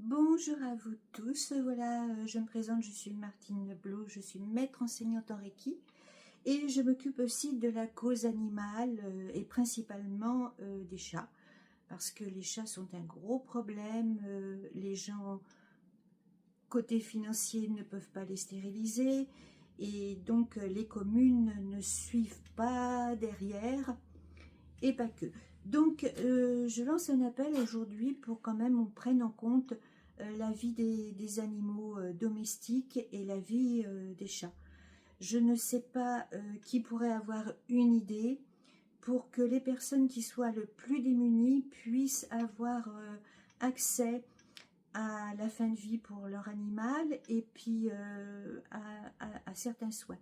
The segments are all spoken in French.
Bonjour à vous tous, voilà, je me présente, je suis Martine Leblot, je suis maître enseignante en Reiki et je m'occupe aussi de la cause animale et principalement des chats, parce que les chats sont un gros problème, les gens côté financier ne peuvent pas les stériliser et donc les communes ne suivent pas derrière et pas que. Donc je lance un appel aujourd'hui pour quand même on prenne en compte la vie des animaux domestiques et la vie des chats. Je ne sais pas qui pourrait avoir une idée pour que les personnes qui soient le plus démunies puissent avoir accès à la fin de vie pour leur animal et puis à certains soins.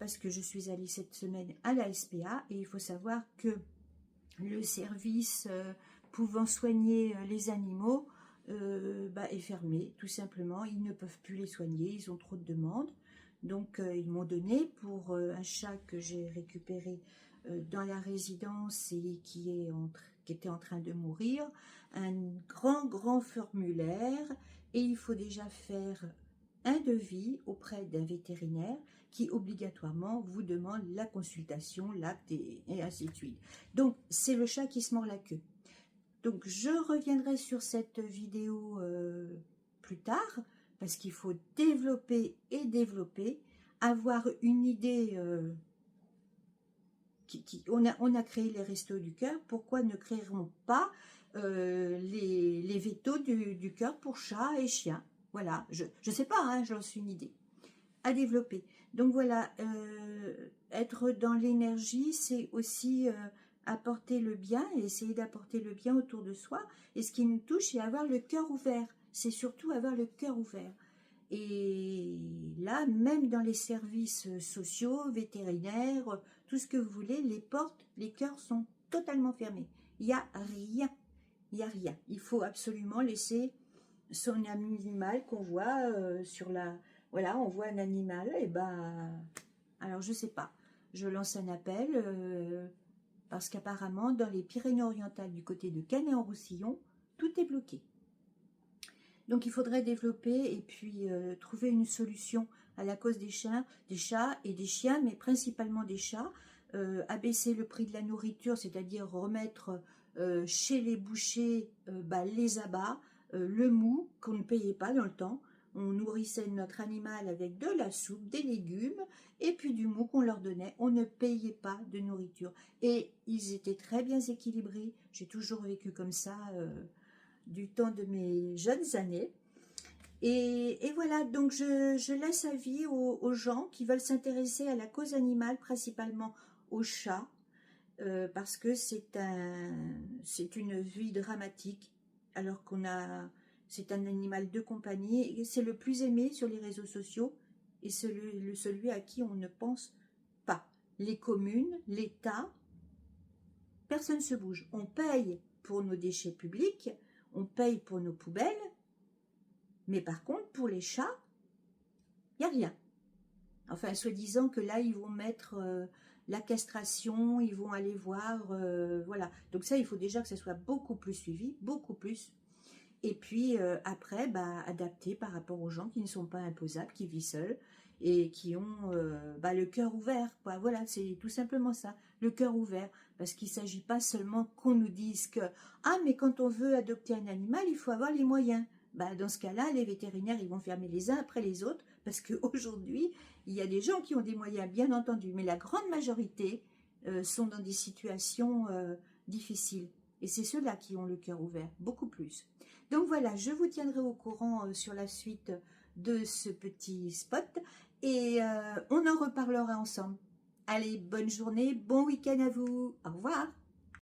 Parce que je suis allée cette semaine à la SPA et il faut savoir que le service pouvant soigner les animaux est fermé, tout simplement. Ils ne peuvent plus les soigner, ils ont trop de demandes. Donc ils m'ont donné pour un chat que j'ai récupéré dans la résidence et qui était en train de mourir, un grand formulaire et il faut déjà faire un devis auprès d'un vétérinaire qui obligatoirement vous demande la consultation, l'acte et ainsi de suite. Donc c'est le chat qui se mord la queue. Donc je reviendrai sur cette vidéo plus tard parce qu'il faut développer, avoir une idée. On a créé les restos du cœur, pourquoi ne créerons pas les vétos du cœur pour chats et chiens? Voilà, je ne sais pas, hein, j'en suis une idée à développer. Donc voilà, être dans l'énergie, c'est aussi apporter le bien et essayer d'apporter le bien autour de soi. Et ce qui nous touche, c'est avoir le cœur ouvert. C'est surtout avoir le cœur ouvert. Et là, même dans les services sociaux, vétérinaires, tout ce que vous voulez, les portes, les cœurs sont totalement fermés. Il n'y a rien. Il n'y a rien. Il faut absolument laisser son animal qu'on voit sur la... Voilà, on voit un animal, et alors je sais pas. Je lance un appel parce qu'apparemment, dans les Pyrénées-Orientales, du côté de Canet-en-Roussillon, tout est bloqué. Donc il faudrait développer et puis trouver une solution à la cause des chiens, des chats et des chiens, mais principalement des chats. Abaisser le prix de la nourriture, c'est-à-dire remettre chez les bouchers les abats, le mou qu'on ne payait pas dans le temps. On nourrissait notre animal avec de la soupe, des légumes et puis du mou qu'on leur donnait. On ne payait pas de nourriture. Et ils étaient très bien équilibrés. J'ai toujours vécu comme ça du temps de mes jeunes années. Et voilà, donc je laisse avis aux gens qui veulent s'intéresser à la cause animale, principalement aux chats, parce que c'est une vie dramatique, alors c'est un animal de compagnie, et c'est le plus aimé sur les réseaux sociaux, et celui à qui on ne pense pas. Les communes, l'État, personne ne se bouge. On paye pour nos déchets publics, on paye pour nos poubelles, mais par contre, pour les chats, il n'y a rien. Enfin, soi-disant que là, ils vont mettre la castration, ils vont aller voir, voilà. Donc ça, il faut déjà que ça soit beaucoup plus suivi, beaucoup plus. Et puis après, adapter par rapport aux gens qui ne sont pas imposables, qui vivent seuls et qui ont le cœur ouvert, quoi. Voilà, c'est tout simplement ça, le cœur ouvert. Parce qu'il ne s'agit pas seulement qu'on nous dise que « Ah, mais quand on veut adopter un animal, il faut avoir les moyens ». Dans ce cas-là, les vétérinaires, ils vont fermer les uns après les autres, parce qu'aujourd'hui, il y a des gens qui ont des moyens, bien entendu, mais la grande majorité sont dans des situations difficiles. Et c'est ceux-là qui ont le cœur ouvert, beaucoup plus. Donc voilà, je vous tiendrai au courant sur la suite de ce petit spot, et on en reparlera ensemble. Allez, bonne journée, bon week-end à vous, au revoir.